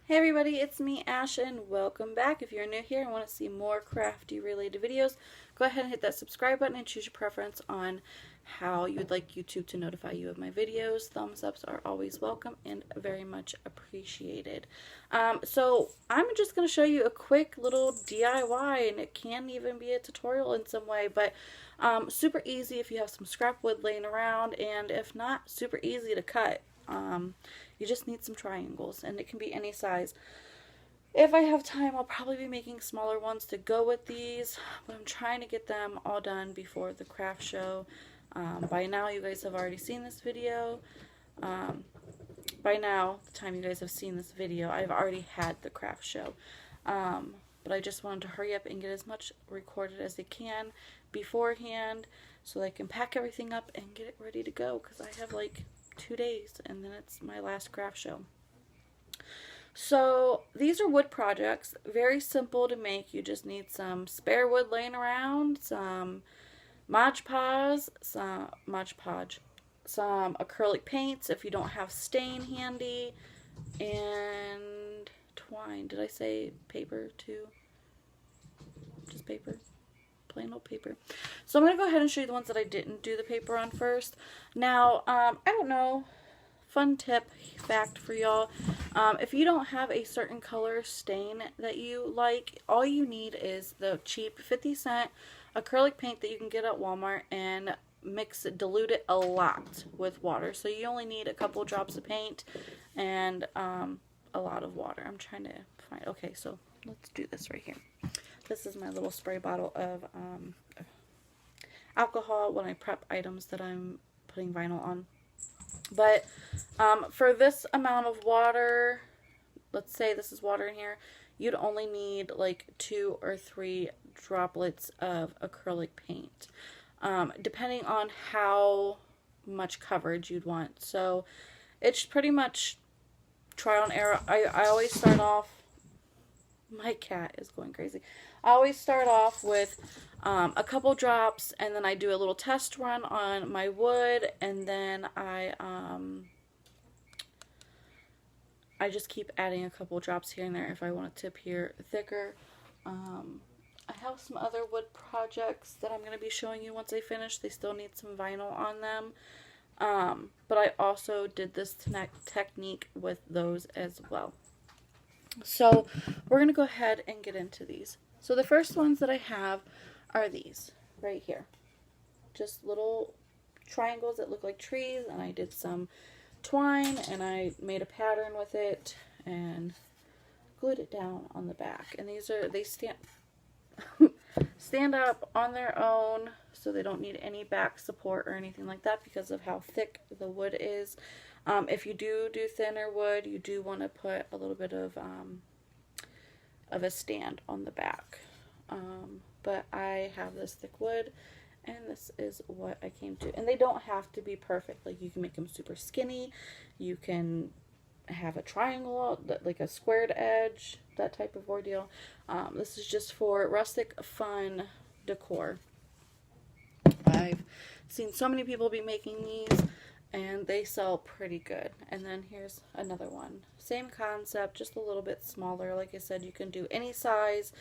Hey everybody, it's me, Ash, and welcome back. If you're new here and want to see more crafty related videos, go ahead and hit that subscribe button and choose your preference on how you would like YouTube to notify you of my videos. Thumbs ups are always welcome and very much appreciated. So I'm just going to show you a quick little DIY, and it can even be a tutorial in some way, but super easy if you have some scrap wood laying around, and if not, super easy to cut. You just need some triangles, and it can be any size. If I have time, I'll probably be making smaller ones to go with these, but I'm trying to get them all done before the craft show. By now, you guys have already seen this video. By now, the time you guys have seen this video, I've already had the craft show. But I just wanted to hurry up and get as much recorded as I can beforehand so that I can pack everything up and get it ready to go, because I have like 2 days and then it's my last craft show. So these are wood projects, very simple to make. You just need some spare wood laying around, some Mod Podge, some acrylic paints if you don't have stain handy, and twine. Did I say paper too? Just paper. Plain old paper. So I'm going to go ahead and show you the ones that I didn't do the paper on first. Now, I don't know, fun tip, fact for y'all, if you don't have a certain color stain that you like, all you need is the cheap 50-cent acrylic paint that you can get at Walmart, and dilute it a lot with water. So you only need a couple drops of paint and a lot of water. I'm trying to find, okay, so let's do this right here. This is my little spray bottle of alcohol when I prep items that I'm putting vinyl on. But for this amount of water, let's say this is water in here, you'd only need like 2 or 3 droplets of acrylic paint, depending on how much coverage you'd want. So it's pretty much trial and error. I always start off, my cat is going crazy. I always start off with a couple drops, and then I do a little test run on my wood, and then I just keep adding a couple drops here and there if I want it to appear thicker. I have some other wood projects that I'm going to be showing you once I finish. They still need some vinyl on them. But I also did this technique with those as well. So we're going to go ahead and get into these. So the first ones that I have are these right here. Just little triangles that look like trees, and I did some twine and I made a pattern with it and glued it down on the back. And they stand up on their own, so they don't need any back support or anything like that because of how thick the wood is. If you do thinner wood, you do want to put a little bit of a stand on the back. But I have this thick wood, and this is what I came to. And they don't have to be perfect. Like, you can make them super skinny. You can have a triangle, like a squared edge, that type of ordeal. This is just for rustic fun decor. I've seen so many people be making these, and they sell pretty good. And then here's another one. Same concept, just a little bit smaller. Like I said, you can do any size,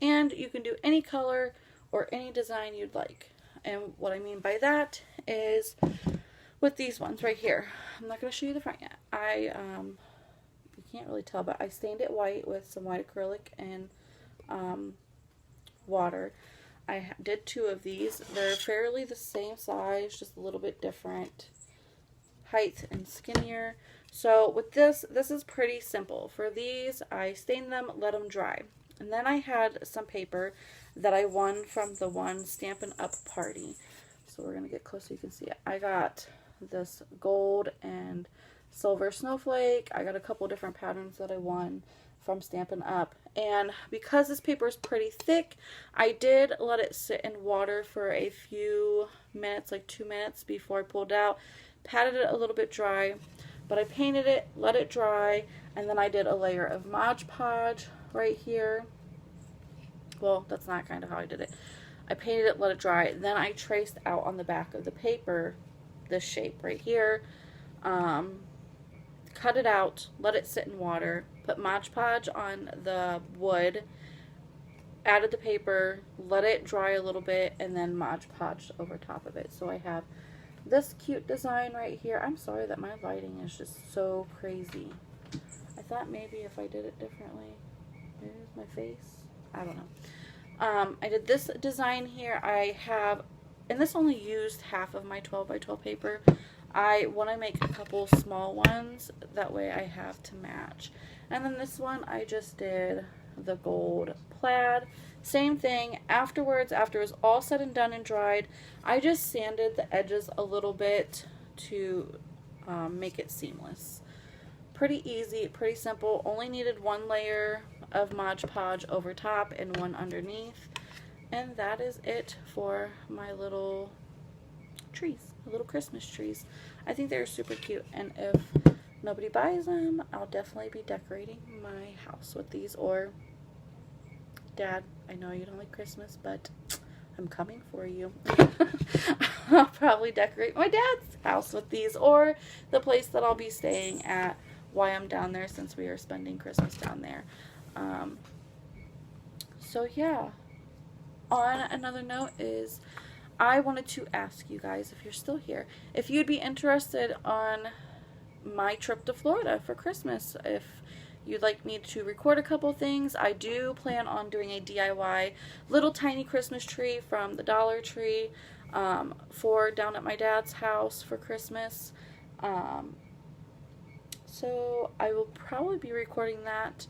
and you can do any color or any design you'd like. And what I mean by that is with these ones right here. I'm not going to show you the front yet. You can't really tell, but I stained it white with some white acrylic and water. I did 2 of these. They're fairly the same size, just a little bit different height and skinnier. So with this is pretty simple. For these, I stained them, let them dry. And then I had some paper that I won from the one Stampin' Up! Party. So we're going to get close so you can see it. I got this gold and silver snowflake. I got a couple different patterns that I won from Stampin' Up! And because this paper is pretty thick, I did let it sit in water for a few minutes, like 2 minutes before I pulled it out. Patted it a little bit dry, but I painted it, let it dry, and then I did a layer of Mod Podge right here. Well, that's not kind of how I did it. I painted it, let it dry, then I traced out on the back of the paper this shape right here. Cut it out, let it sit in water, put Mod Podge on the wood, added the paper, let it dry a little bit, and then Mod Podge over top of it. So I have this cute design right here. I'm sorry that my lighting is just so crazy. I thought maybe if I did it differently. There's my face. I don't know. I did this design here. I have, and this only used half of my 12 by 12 paper. I want to make a couple small ones. That way I have to match. And then this one I just did the gold plaid. Same thing. Afterwards, after it was all said and done and dried, I just sanded the edges a little bit to make it seamless. Pretty easy, pretty simple. Only needed one layer of Mod Podge over top and one underneath. And that is it for my little trees, little Christmas trees. I think they're super cute, and if nobody buys them, I'll definitely be decorating my house with these. Or, Dad, I know you don't like Christmas, but I'm coming for you. I'll probably decorate my dad's house with these, or the place that I'll be staying at while I'm down there, since we are spending Christmas down there. So yeah, on another note is, I wanted to ask you guys, if you're still here, if you'd be interested on my trip to Florida for Christmas. If you'd like me to record a couple things, I do plan on doing a DIY little tiny Christmas tree from the Dollar Tree for down at my dad's house for Christmas. So I will probably be recording that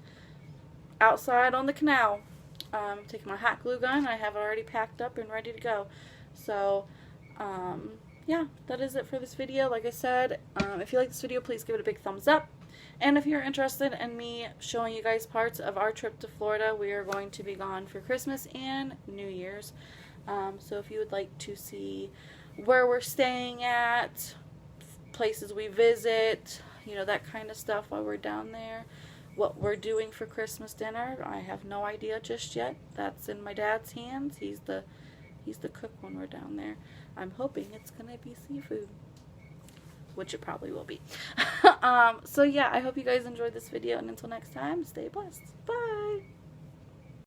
outside on the canal. Taking my hot glue gun. I have it already packed up and ready to go. So, yeah, that is it for this video. Like I said, if you like this video, please give it a big thumbs up. And if you're interested in me showing you guys parts of our trip to Florida, we are going to be gone for Christmas and New Year's. So if you would like to see where we're staying at, places we visit, you know, that kind of stuff while we're down there, what we're doing for Christmas dinner, I have no idea just yet. That's in my dad's hands. He's the cook when we're down there. I'm hoping it's gonna be seafood, which it probably will be. So yeah, I hope you guys enjoyed this video, and until next time, stay blessed. Bye.